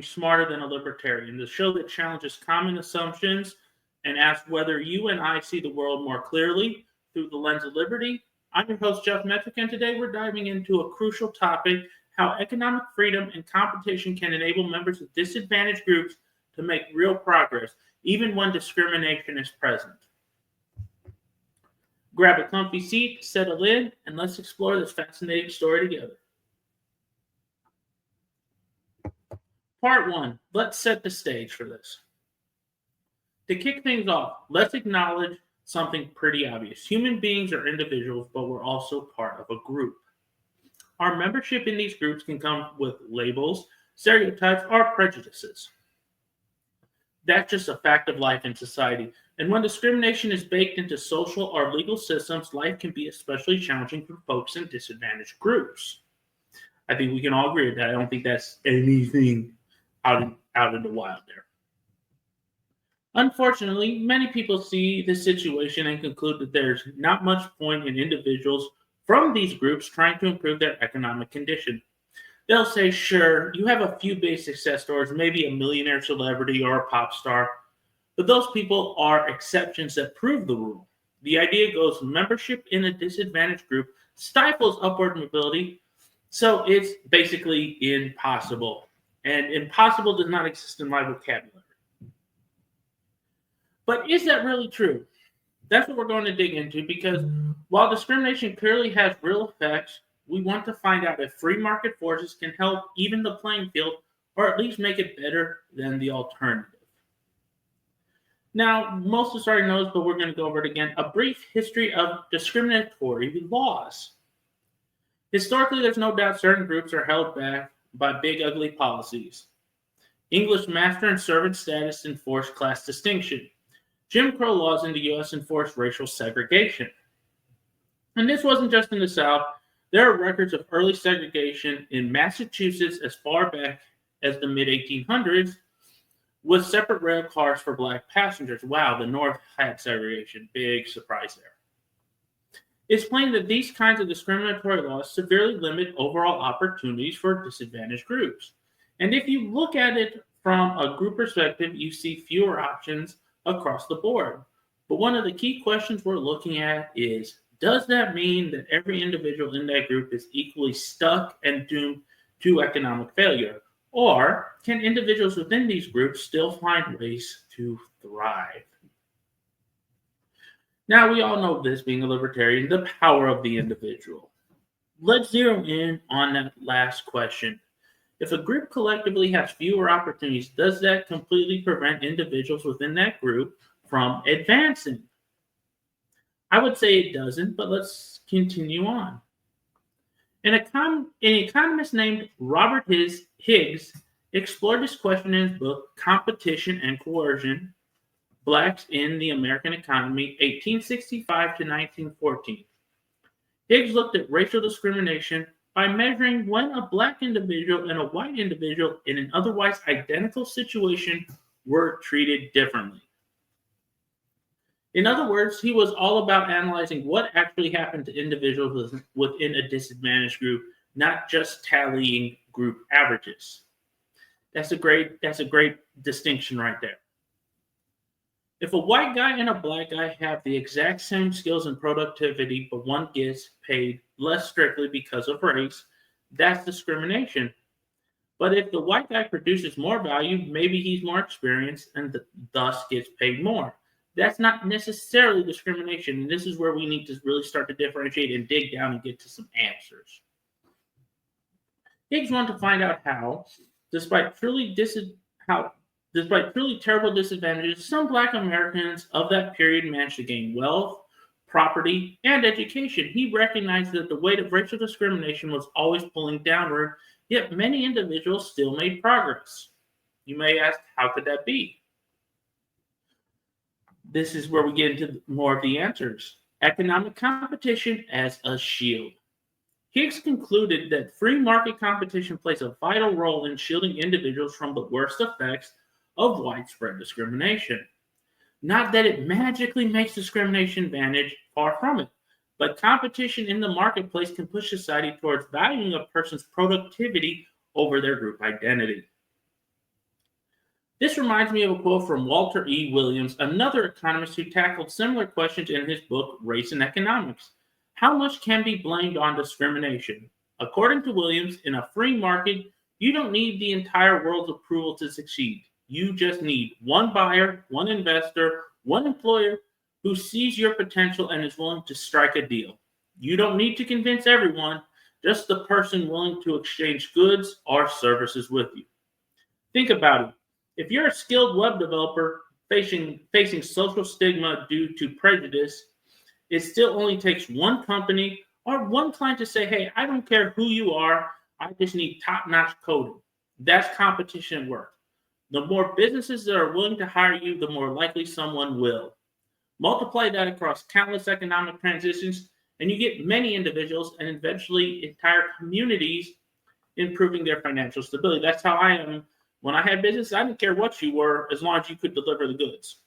You Smarter Than a Libertarian, the show that challenges common assumptions and asks whether you and I see the world more clearly through the lens of liberty. I'm your host, Jeff Metrick, and today we're diving into a crucial topic: how economic freedom and competition can enable members of disadvantaged groups to make real progress, even when discrimination is present. Grab a comfy seat, settle in, and let's explore this fascinating story together. Part 1. Let's set the stage for this. To kick things off, let's acknowledge something pretty obvious. Human beings are individuals, but we're also part of a group. Our membership in these groups can come with labels, stereotypes, or prejudices. That's just a fact of life in society. And when discrimination is baked into social or legal systems, life can be especially challenging for folks in disadvantaged groups. I think we can all agree with that. I don't think that's anything out in the wild there. Unfortunately, many people see this situation and conclude that there's not much point in individuals from these groups trying to improve their economic condition. They'll say, sure, you have a few big success stories, maybe a millionaire celebrity or a pop star, but those people are exceptions that prove the rule. The idea goes membership in a disadvantaged group stifles upward mobility, so it's basically impossible. And impossible does not exist in my vocabulary. But is that really true? That's what we're going to dig into, because while discrimination clearly has real effects, we want to find out if free market forces can help even the playing field, or at least make it better than the alternative. Now, most of us already knows, but we're going to go over it again. A brief history of discriminatory laws. Historically, there's no doubt certain groups are held back by big, ugly policies. English master and servant status enforced class distinction. Jim Crow laws in the U.S. enforced racial segregation. And this wasn't just in the South. There are records of early segregation in Massachusetts as far back as the mid-1800s, with separate rail cars for black passengers. Wow, the North had segregation. Big surprise there. It's plain that these kinds of discriminatory laws severely limit overall opportunities for disadvantaged groups. And if you look at it from a group perspective, you see fewer options across the board. But one of the key questions we're looking at is, does that mean that every individual in that group is equally stuck and doomed to economic failure? Or can individuals within these groups still find ways to thrive? Now, we all know this, being a libertarian, the power of the individual. Let's zero in on that last question. If a group collectively has fewer opportunities, does that completely prevent individuals within that group from advancing? I would say it doesn't, but let's continue on. An economist named Robert Higgs explored this question in his book, Competition and Coercion, Blacks in the American Economy, 1865 to 1914. Higgs looked at racial discrimination by measuring when a black individual and a white individual in an otherwise identical situation were treated differently. In other words, he was all about analyzing what actually happened to individuals within a disadvantaged group, not just tallying group averages. That's a great distinction right there. If a white guy and a black guy have the exact same skills and productivity, but one gets paid less strictly because of race, that's discrimination. But if the white guy produces more value, maybe he's more experienced and thus gets paid more. That's not necessarily discrimination. And this is where we need to really start to differentiate and dig down and get to some answers. Higgs wanted to find out how, despite truly terrible disadvantages, some black Americans of that period managed to gain wealth, property, and education. He recognized that the weight of racial discrimination was always pulling downward, yet many individuals still made progress. You may ask, how could that be? This is where we get into more of the answers. Economic competition as a shield. Higgs concluded that free market competition plays a vital role in shielding individuals from the worst effects of widespread discrimination. Not that it magically makes discrimination vanish, far from it, but competition in the marketplace can push society towards valuing a person's productivity over their group identity. This reminds me of a quote from Walter E. Williams, another economist who tackled similar questions in his book, Race and Economics. How much can be blamed on discrimination? According to Williams, in a free market, you don't need the entire world's approval to succeed. You just need one buyer, one investor, one employer who sees your potential and is willing to strike a deal. You don't need to convince everyone, just the person willing to exchange goods or services with you. Think about it. If you're a skilled web developer facing social stigma due to prejudice, it still only takes one company or one client to say, hey, I don't care who you are, I just need top-notch coding. That's competition at work. The more businesses that are willing to hire you, the more likely someone will. Multiply that across countless economic transitions, and you get many individuals and eventually entire communities improving their financial stability. That's how I am. When I had business, I didn't care what you were as long as you could deliver the goods.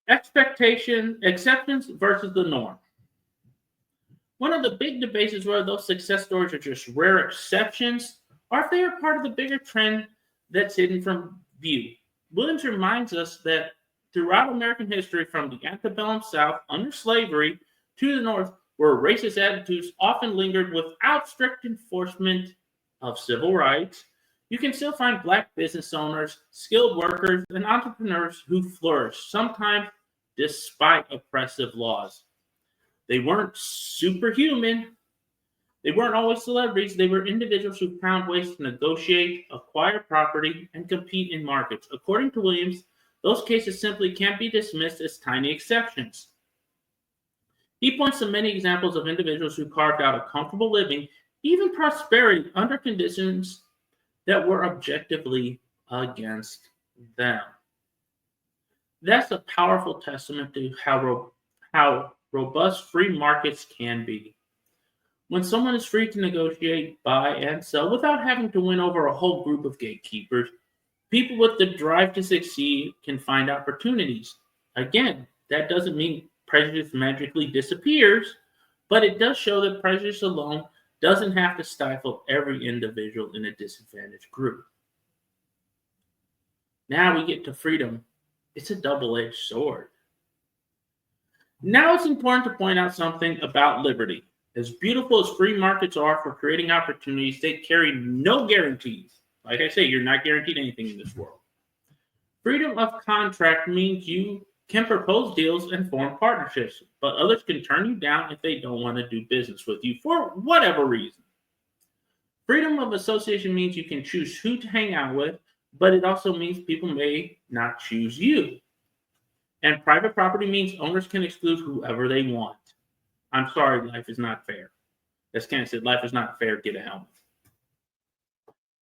Exceptions versus the norm. One of the big debates is whether those success stories are just rare exceptions or if they are part of the bigger trend that's hidden from view. Williams reminds us that throughout American history, from the antebellum South under slavery to the North, where racist attitudes often lingered without strict enforcement of civil rights, you can still find Black business owners, skilled workers, and entrepreneurs who flourish, sometimes despite oppressive laws. They weren't superhuman. They weren't always celebrities. They were individuals who found ways to negotiate, acquire property, and compete in markets. According to Williams, those cases simply can't be dismissed as tiny exceptions. He points to many examples of individuals who carved out a comfortable living, even prosperity, under conditions that were objectively against them. That's a powerful testament to how robust free markets can be. When someone is free to negotiate, buy, and sell without having to win over a whole group of gatekeepers, people with the drive to succeed can find opportunities. Again, that doesn't mean prejudice magically disappears, but it does show that prejudice alone doesn't have to stifle every individual in a disadvantaged group. Now we get to freedom. It's a double-edged sword. Now it's important to point out something about liberty. As beautiful as free markets are for creating opportunities, they carry no guarantees. Like I say, you're not guaranteed anything in this world. Freedom of contract means you can propose deals and form partnerships, but others can turn you down if they don't want to do business with you for whatever reason. Freedom of association means you can choose who to hang out with, but it also means people may not choose you. And private property means owners can exclude whoever they want. I'm sorry, life is not fair. As Ken said, life is not fair, get a helmet.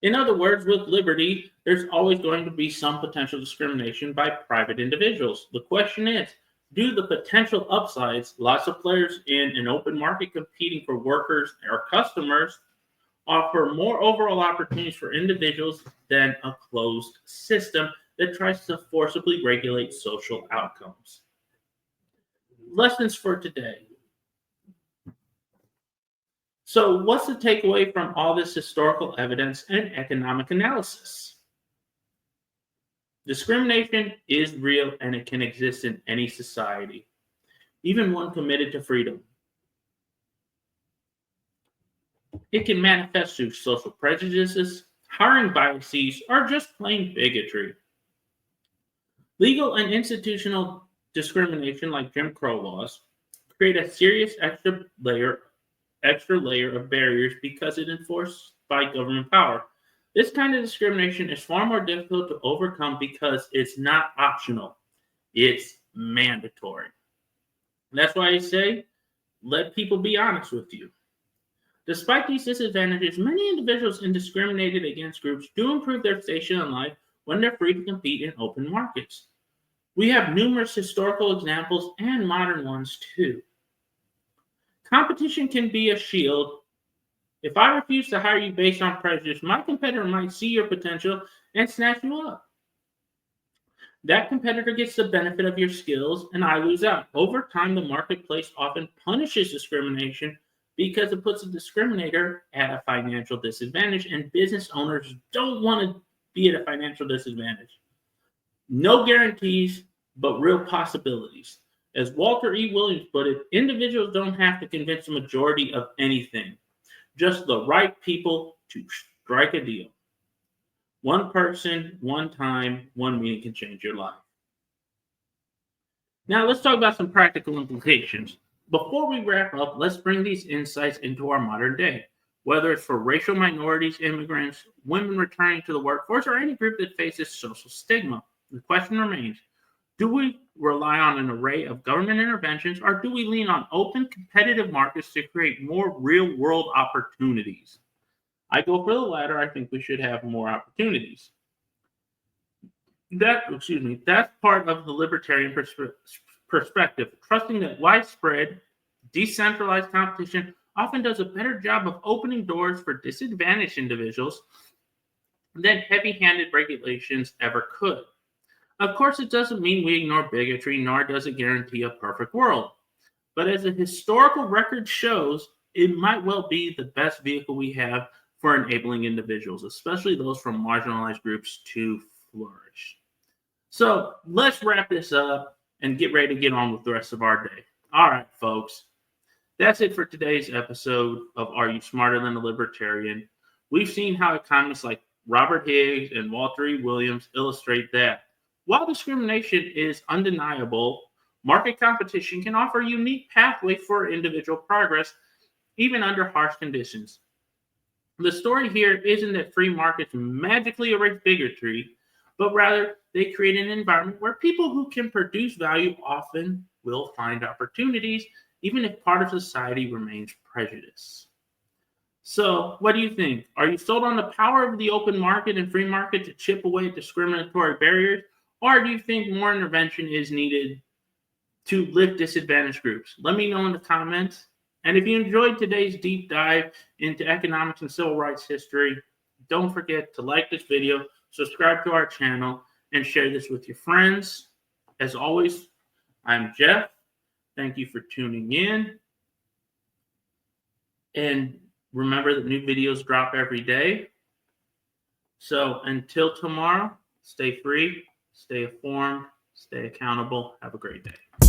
In other words, with liberty, there's always going to be some potential discrimination by private individuals. The question is, do the potential upsides, lots of players in an open market competing for workers or customers, offer more overall opportunities for individuals than a closed system that tries to forcibly regulate social outcomes? Lessons for today. So what's the takeaway from all this historical evidence and economic analysis? Discrimination is real and it can exist in any society, even one committed to freedom. It can manifest through social prejudices, hiring biases, or just plain bigotry. Legal and institutional discrimination, like Jim Crow laws, create a serious extra layer of barriers because it enforced by government power. This kind of discrimination is far more difficult to overcome because it's not optional. It's mandatory. And that's why I say, let people be honest with you. Despite these disadvantages, many individuals in discriminated against groups do improve their station in life when they're free to compete in open markets. We have numerous historical examples and modern ones too. Competition can be a shield. If I refuse to hire you based on prejudice, my competitor might see your potential and snatch you up. That competitor gets the benefit of your skills, and I lose out. Over time, the marketplace often punishes discrimination because it puts a discriminator at a financial disadvantage, and business owners don't want to be at a financial disadvantage. No guarantees, but real possibilities. As Walter E. Williams put it, individuals don't have to convince the majority of anything, just the right people to strike a deal. One person, one time, one meeting can change your life. Now, let's talk about some practical implications. Before we wrap up, let's bring these insights into our modern day. Whether it's for racial minorities, immigrants, women returning to the workforce, or any group that faces social stigma, the question remains, do we rely on an array of government interventions, or do we lean on open, competitive markets to create more real-world opportunities? I go for the latter. I think we should have more opportunities. That's part of the libertarian perspective, trusting that widespread, decentralized competition often does a better job of opening doors for disadvantaged individuals than heavy-handed regulations ever could. Of course, it doesn't mean we ignore bigotry, nor does it guarantee a perfect world. But as the historical record shows, it might well be the best vehicle we have for enabling individuals, especially those from marginalized groups, to flourish. So let's wrap this up and get ready to get on with the rest of our day. All right, folks. That's it for today's episode of Are You Smarter Than a Libertarian? We've seen how economists like Robert Higgs and Walter E. Williams illustrate that while discrimination is undeniable, market competition can offer a unique pathway for individual progress, even under harsh conditions. The story here isn't that free markets magically erase bigotry, but rather they create an environment where people who can produce value often will find opportunities, even if part of society remains prejudiced. So, what do you think? Are you sold on the power of the open market and free market to chip away at discriminatory barriers? Or do you think more intervention is needed to lift disadvantaged groups? Let me know in the comments. And if you enjoyed today's deep dive into economics and civil rights history, don't forget to like this video, subscribe to our channel, and share this with your friends. As always, I'm Jeff. Thank you for tuning in. And remember that new videos drop every day. So until tomorrow, stay free, stay informed, stay accountable. Have a great day.